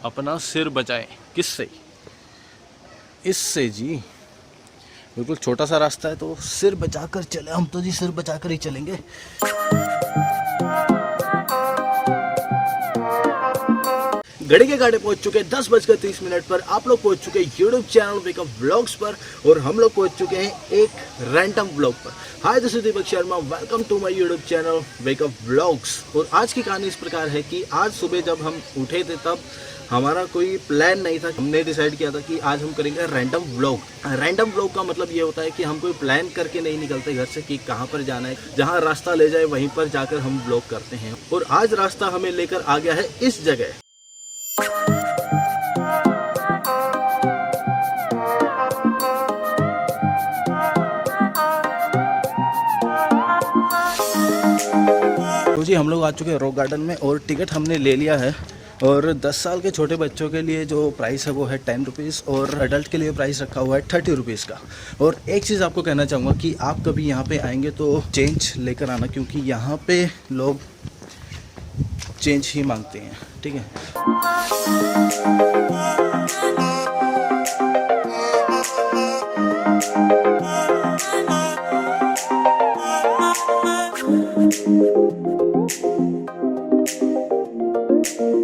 अपना सिर बचाएं। किससे? इससे जी। बिल्कुल छोटा सा रास्ता है तो सिर बचाकर चले, हम तो जी सिर बचाकर ही चलेंगे। घड़ी के गाड़े पहुंच चुके हैं 10:30 पर। आप लोग पहुंच चुके हैं यूट्यूब चैनल वेकअप व्लॉग्स पर और हम लोग पहुंच चुके हैं एक रैंडम व्लॉग पर। Hi, this is Deepak Sharma, welcome to my YouTube channel wake up vlogs. और आज की कहानी इस प्रकार है कि आज सुबह जब हम उठे थे तब हमारा कोई प्लान नहीं था। हमने डिसाइड किया था कि आज हम करेंगे रैंडम व्लॉग। रैंडम व्लॉग का मतलब ये होता है कि हम कोई प्लान करके नहीं निकलते घर से कि कहाँ पर जाना है, जहाँ रास्ता ले जाए वहीं पर जाकर हम व्लॉग करते हैं। और आज रास्ता हमें लेकर आ गया है इस जगह। तो जी हम लोग आ चुके हैं रॉक गार्डन में और टिकट हमने ले लिया है। और 10 साल के छोटे बच्चों के लिए जो प्राइस है वो है 10 रुपीज़ और अडल्ट के लिए प्राइस रखा हुआ है 30 रुपीज़ का। और एक चीज़ आपको कहना चाहूँगा कि आप कभी यहाँ पे आएंगे तो चेंज लेकर आना, क्योंकि यहाँ पे लोग चेंज ही मांगते हैं, ठीक है।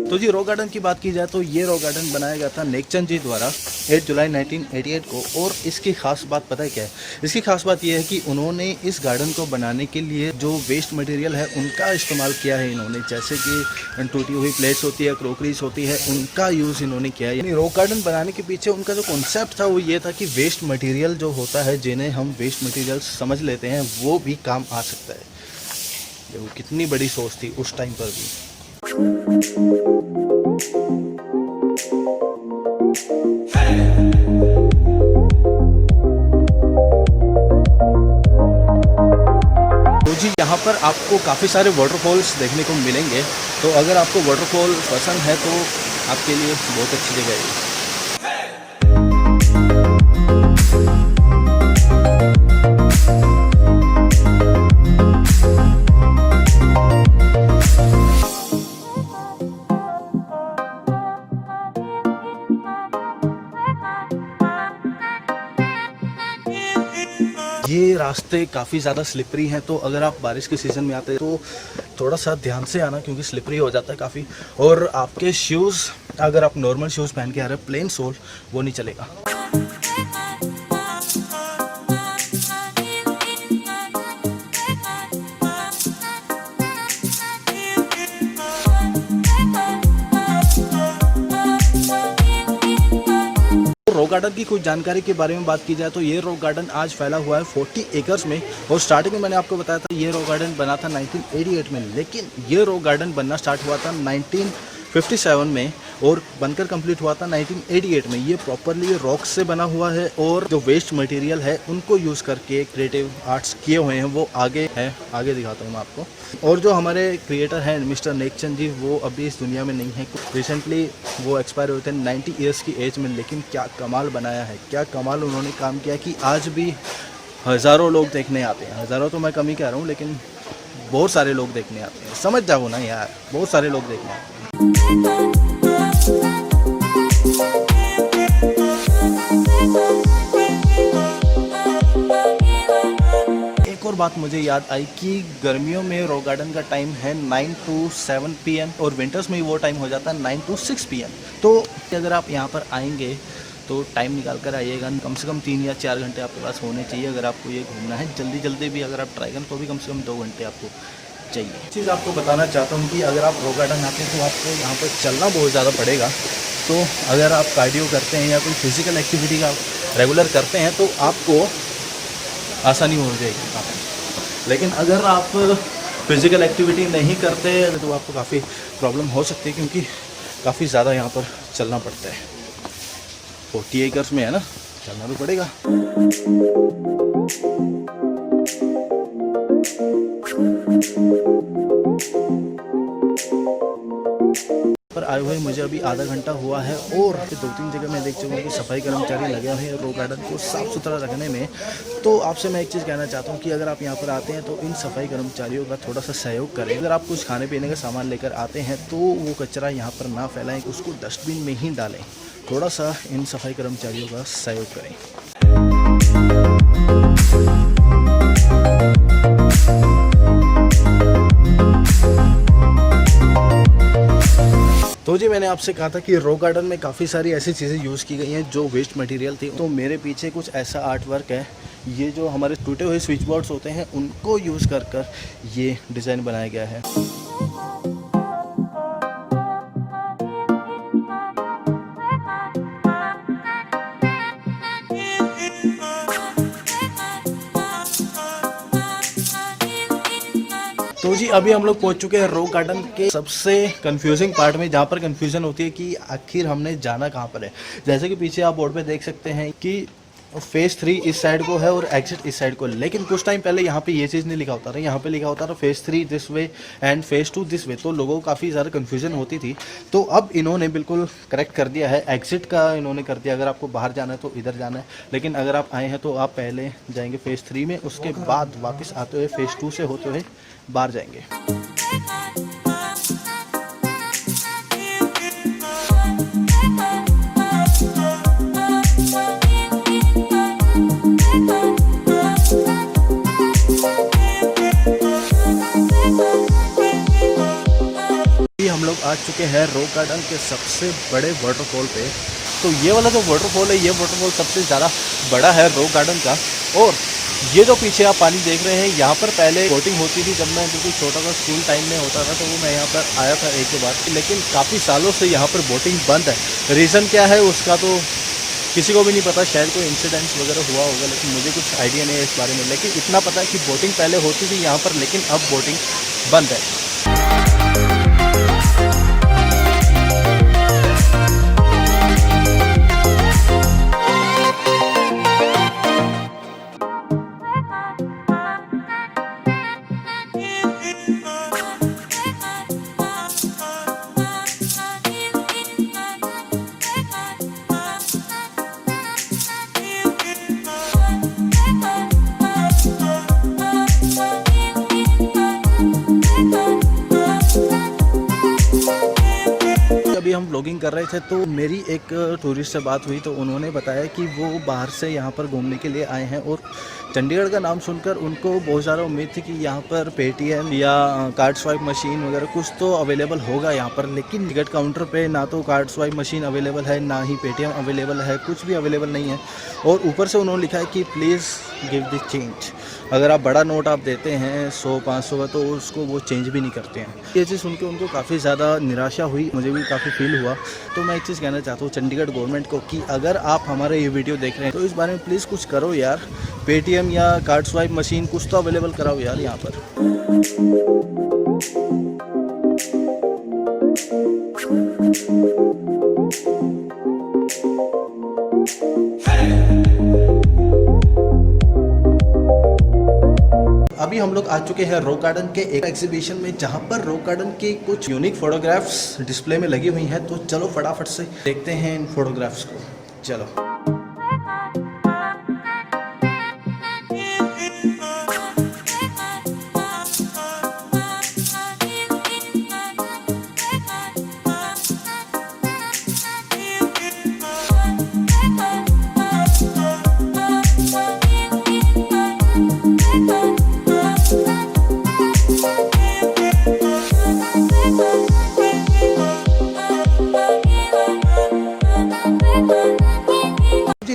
तो जी रॉक गार्डन की बात की जाए तो ये रॉक गार्डन बनाया गया था नेकचंद जी द्वारा 8 जुलाई 1988 को। और इसकी खास बात पता है क्या है? इसकी खास बात ये है कि उन्होंने इस गार्डन को बनाने के लिए जो वेस्ट मटेरियल है उनका इस्तेमाल किया है इन्होंने। जैसे कि टूटी हुई प्लेट्स होती है, क्रोकरीज होती है, उनका यूज़ इन्होंने किया है। यानी रॉक गार्डन बनाने के पीछे उनका जो कॉन्सेप्ट था वो ये था कि वेस्ट मटीरियल जो होता है, जिन्हें हम वेस्ट मटीरियल समझ लेते हैं, वो भी काम आ सकता है। देखो कितनी बड़ी सोच थी उस टाइम पर भी। तो जी यहाँ पर आपको काफ़ी सारे वाटरफॉल्स देखने को मिलेंगे। तो अगर आपको वाटरफॉल पसंद है तो आपके लिए बहुत अच्छी जगह है। ये रास्ते काफ़ी ज़्यादा स्लिपरी हैं, तो अगर आप बारिश के सीज़न में आते हैं तो थोड़ा सा ध्यान से आना, क्योंकि स्लिपरी हो जाता है काफ़ी। और आपके शूज़, अगर आप नॉर्मल शूज़ पहन के आ रहे हैं प्लेन सोल, वो नहीं चलेगा। रॉक गार्डन की कुछ जानकारी के बारे में बात की जाए तो ये रॉक गार्डन आज फैला हुआ है 40 एकर्स में। और स्टार्टिंग में मैंने आपको बताया था ये रॉक गार्डन बना था 1988 में, लेकिन ये रॉक गार्डन बनना स्टार्ट हुआ था 1957 में और बनकर कंप्लीट हुआ था 1988 में। ये प्रॉपरली रॉक से बना हुआ है और जो वेस्ट मटेरियल है उनको यूज़ करके क्रिएटिव आर्ट्स किए हुए हैं। वो आगे है, आगे दिखाता हूँ मैं आपको। और जो हमारे क्रिएटर हैं मिस्टर नेकचंद जी, वो अभी इस दुनिया में नहीं है। रिसेंटली वो एक्सपायर हुए थे 90 ईयर्स की एज में, लेकिन क्या कमाल बनाया है, क्या कमाल उन्होंने काम किया कि आज भी हज़ारों लोग देखने आते हैं। हज़ारों तो मैं कम ही कह रहा हूँ, लेकिन बहुत सारे लोग देखने आते हैं। समझ जाओ ना यार, बहुत सारे लोग देखने आते हैं। एक और बात मुझे याद आई कि गर्मियों में रॉक गार्डन का टाइम है 9 to 7 PM और विंटर्स में वो टाइम हो जाता है 9 to 6 PM। तो अगर आप यहाँ पर आएंगे तो टाइम निकाल कर आइएगा। कम से कम 3 या 4 घंटे आपके पास होने चाहिए अगर आपको ये घूमना है। जल्दी जल्दी भी अगर आप ट्राई करें तो भी कम से कम 2 घंटे आपको चाहिए। चीज़ आपको बताना चाहता हूँ कि अगर आप रॉक गार्डन आते हैं तो आपको यहाँ पर चलना बहुत ज़्यादा पड़ेगा। तो अगर आप कार्डियो करते हैं या कोई फिज़िकल एक्टिविटी का रेगुलर करते हैं तो आपको आसानी हो जाएगी काफ़ी। लेकिन अगर आप फिज़िकल एक्टिविटी नहीं करते तो आपको काफ़ी प्रॉब्लम हो सकती है, क्योंकि काफ़ी ज़्यादा यहाँ पर चलना पड़ता है। 40 एकर्स में है ना, चलना भी पड़ेगा। पर आए हुए मुझे अभी आधा घंटा हुआ है और 2-3 जगह मैं देख चुका हूँ कि सफाई कर्मचारी लगे हुए हैं रॉक गार्डन को साफ़ सुथरा रखने में। तो आपसे मैं एक चीज़ कहना चाहता हूँ कि अगर आप यहाँ पर आते हैं तो इन सफाई कर्मचारियों का थोड़ा सा सहयोग करें। अगर आप कुछ खाने पीने का सामान लेकर आते हैं तो वो कचरा यहाँ पर ना फैलाएं, उसको डस्टबिन में ही डालें। थोड़ा सा इन सफाई कर्मचारियों का सहयोग करें। तो जी मैंने आपसे कहा था कि रॉक गार्डन में काफ़ी सारी ऐसी चीज़ें यूज़ की गई हैं जो वेस्ट मटेरियल थी। तो मेरे पीछे कुछ ऐसा आर्ट वर्क है, ये जो हमारे टूटे हुए स्विच बोर्ड्स होते हैं उनको यूज़ कर ये डिज़ाइन बनाया गया है। तो जी अभी हम लोग पहुंच चुके हैं रॉक गार्डन के सबसे कंफ्यूजिंग पार्ट में, जहाँ पर कंफ्यूजन होती है कि आखिर हमने जाना कहाँ पर है। जैसे कि पीछे आप बोर्ड पे देख सकते हैं कि फेज़ 3 इस साइड को है और एग्जिट इस साइड को, लेकिन कुछ टाइम पहले यहाँ पे ये चीज़ नहीं लिखा होता था। यहाँ पे लिखा होता था phase 3 this way and phase 2 this way. तो लोगों को काफ़ी ज़्यादा कन्फ्यूजन होती थी। तो अब इन्होंने बिल्कुल करेक्ट कर दिया है, एग्जिट का इन्होंने कर दिया। अगर आपको बाहर जाना है तो इधर जाना है, लेकिन अगर आप आए हैं तो आप पहले जाएंगे फेज़ 3 में, उसके बाद वापस आते हुए फेज़ 2 से होते हुए बाहर जाएंगे। हम लोग आ चुके हैं रॉक गार्डन के सबसे बड़े वाटरफॉल पे। तो ये वाला जो वाटरफॉल है, ये वाटरफॉल सबसे ज़्यादा बड़ा है रॉक गार्डन का। और ये जो पीछे आप पानी देख रहे हैं, यहाँ पर पहले बोटिंग होती थी। जब मैं बिल्कुल छोटा था, स्कूल टाइम में होता था, तो वो मैं यहाँ पर आया था एक दो बार, लेकिन काफ़ी सालों से यहाँ पर बोटिंग बंद है। रीज़न क्या है उसका तो किसी को भी नहीं पता, शायद कोई इंसिडेंट्स वगैरह हुआ होगा, लेकिन मुझे कुछ आइडिया नहीं है इस बारे में। लेकिन इतना पता है कि बोटिंग पहले होती थी यहाँ पर, लेकिन अब बोटिंग बंद है। अभी हम व्लॉगिंग कर रहे थे तो मेरी एक टूरिस्ट से बात हुई, तो उन्होंने बताया कि वो बाहर से यहाँ पर घूमने के लिए आए हैं और चंडीगढ़ का नाम सुनकर उनको बहुत ज़्यादा उम्मीद थी कि यहाँ पर पेटीएम या कार्ड स्वाइप मशीन वगैरह कुछ तो अवेलेबल होगा यहाँ पर। लेकिन टिकट काउंटर पे ना तो कार्ड स्वाइप मशीन अवेलेबल है, ना ही पेटीएम अवेलेबल है, कुछ भी अवेलेबल नहीं है। और ऊपर से उन्होंने लिखा है कि प्लीज़ गिव द चेंज। अगर आप बड़ा नोट आप देते हैं 100-500 का, तो उसको वो चेंज भी नहीं करते हैं। ये चीज़ सुन के उनको काफ़ी ज़्यादा निराशा हुई, मुझे भी काफ़ी फील हुआ। तो मैं एक चीज़ कहना चाहता हूँ चंडीगढ़ गवर्नमेंट को कि अगर आप हमारे ये वीडियो देख रहे हैं तो इस बारे में प्लीज़ कुछ करो यार। पेटीएम या कार्ड स्वाइप मशीन कुछ तो अवेलेबल कराओ यार यहाँ पर। अभी हम लोग आ चुके हैं रॉक गार्डन के एक एग्जीबिशन में, जहां पर रॉक गार्डन की कुछ यूनिक फोटोग्राफ्स डिस्प्ले में लगी हुई हैं। तो चलो फटाफट से देखते हैं इन फोटोग्राफ्स को। चलो।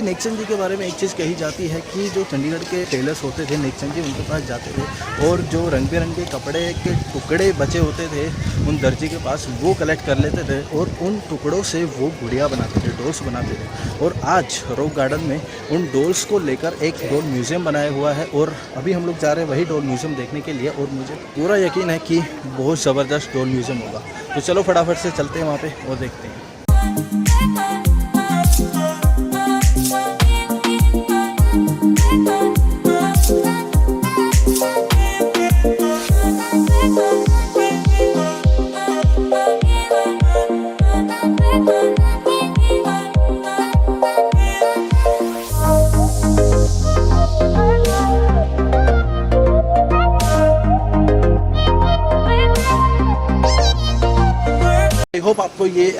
नेक्सन जी के बारे में एक चीज़ कही जाती है कि जो चंडीगढ़ के टेलर्स होते थे, नेक्सन जी उनके पास जाते थे और जो रंग बिरंगे कपड़े के टुकड़े बचे होते थे उन दर्जी के पास, वो कलेक्ट कर लेते थे और उन टुकड़ों से वो गुड़िया बनाते थे, डॉल्स बनाते थे। और आज रॉक गार्डन में उन डॉल्स को लेकर एक डॉल म्यूज़ियम बनाया हुआ है और अभी हम लोग जा रहे हैं वही डॉल म्यूज़ियम देखने के लिए। और मुझे पूरा यकीन है कि बहुत ज़बरदस्त डॉल म्यूज़ियम होगा। तो चलो फटाफट से चलते हैं वहाँ पर और देखते हैं।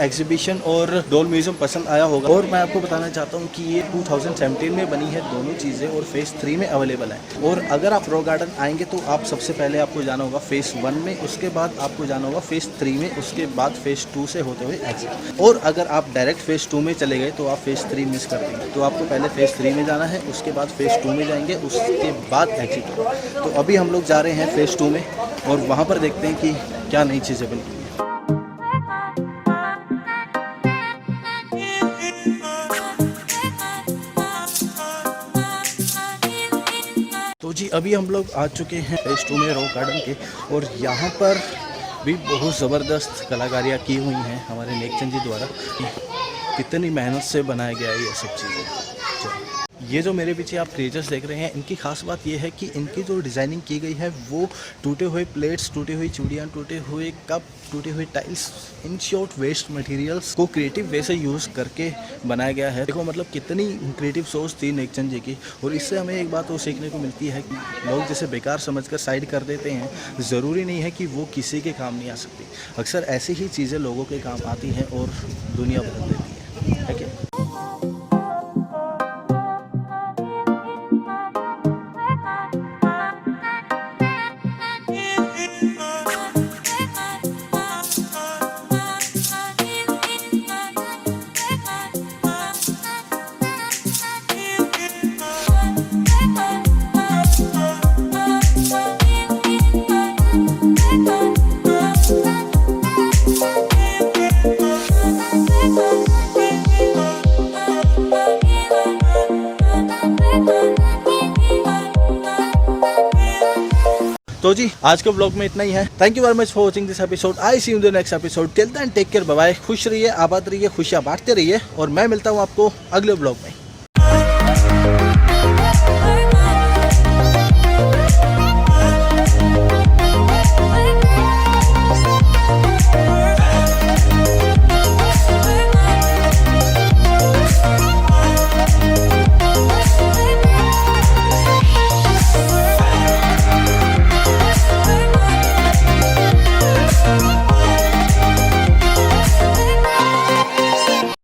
एग्जीबिशन और डॉल म्यूजियम पसंद आया होगा। और मैं आपको बताना चाहता हूँ कि ये 2017 में बनी है दोनों चीज़ें, और फेज़ 3 में अवेलेबल है। और अगर आप रॉक गार्डन आएंगे तो आप सबसे पहले आपको जाना होगा फेज़ 1 में, उसके बाद आपको जाना होगा फेज़ 3 में, उसके बाद फेज़ 2 से होते हुए एग्जिट। और अगर आप डायरेक्ट फेज़ 2 में चले गए तो आप फेज़ 3 मिस कर देंगे। तो आपको पहले फेज़ 3 में जाना है, उसके बाद फेज़ 2 में जाएंगे, उसके बाद एग्जिट होगा। तो अभी हम लोग जा रहे हैं फेज़ 2 में और वहाँ पर देखते हैं कि क्या नई चीज़ें बनी हुई हैं। तो जी अभी हम लोग आ चुके हैं फेज़ 2 में रॉक गार्डन के, और यहाँ पर भी बहुत ज़बरदस्त कलाकारियाँ की हुई हैं हमारे नेकचंद जी द्वारा। कितनी मेहनत से बनाया गया है ये सब चीज़ें। ये जो मेरे पीछे आप क्रिएचर्स देख रहे हैं, इनकी खास बात ये है कि इनकी जो डिज़ाइनिंग की गई है वो टूटे हुए प्लेट्स, टूटी हुई चूड़ियाँ, टूटे हुए कप, टूटे हुए tiles, in short waste materials को क्रिएटिव वे से यूज़ करके बनाया गया है। देखो मतलब कितनी क्रिएटिव सोच थी नेकचंद जी की। और इससे हमें एक बात वो सीखने को मिलती है कि लोग जैसे बेकार समझकर साइड कर देते हैं, ज़रूरी नहीं है कि वो किसी के काम नहीं आ सकती। अक्सर ऐसी ही चीज़ें लोगों के काम आती हैं और दुनिया बदल देती है क्या? तो जी आज के ब्लॉग में इतना ही है। Thank you very much for watching this episode. I see you in the next episode. Till then take care, bye bye. खुश रहिए, आबाद रहिए, खुशियाँ बांटते रहिए, और मैं मिलता हूँ आपको अगले ब्लॉग में।